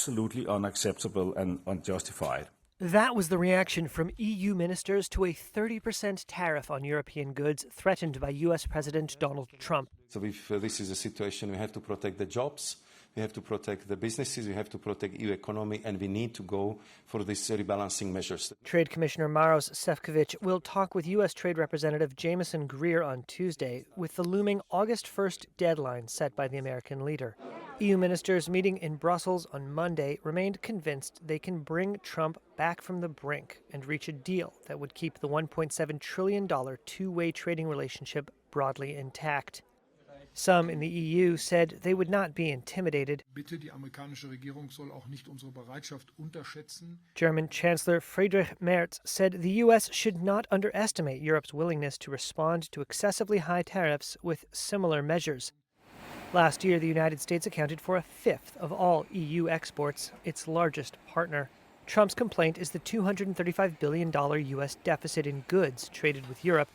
absolutely unacceptable and unjustified. That was the reaction from EU ministers to a 30% tariff on European goods threatened by US President Donald Trump. So if this is a situation, we have to protect the jobs, we have to protect the businesses, we have to protect EU economy, and we need to go for these rebalancing measures. Trade Commissioner Maros Sefcovic will talk with U.S. Trade Representative Jameson Greer on Tuesday, with the looming August 1st deadline set by the American leader. EU ministers meeting in Brussels on Monday remained convinced they can bring Trump back from the brink and reach a deal that would keep the $1.7 trillion two-way trading relationship broadly intact. Some in the EU said they would not be intimidated. German Chancellor Friedrich Merz said the U.S. should not underestimate Europe's willingness to respond to excessively high tariffs with similar measures. Last year, the United States accounted for a fifth of all EU exports, its largest partner. Trump's complaint is the $235 billion U.S. deficit in goods traded with Europe,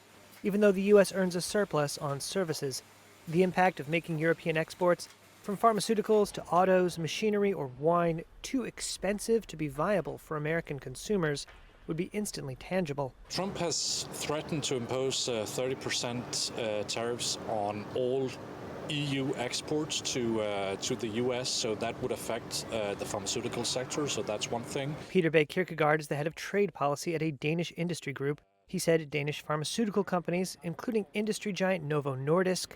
even though the U.S. earns a surplus on services. The impact of making European exports, from pharmaceuticals to autos, machinery, or wine, too expensive to be viable for American consumers, would be instantly tangible. Trump has threatened to impose 30% tariffs on all EU exports to the U.S., so that would affect the pharmaceutical sector, so that's one thing. Peter Bay Kierkegaard is the head of trade policy at a Danish industry group. He said Danish pharmaceutical companies, including industry giant Novo Nordisk,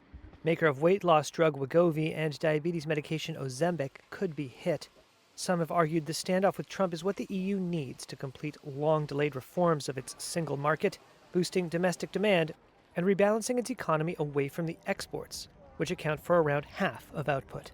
maker of weight loss drug Wegovy and diabetes medication Ozempic, could be hit. Some have argued the standoff with Trump is what the EU needs to complete long-delayed reforms of its single market, boosting domestic demand and rebalancing its economy away from the exports, which account for around half of output.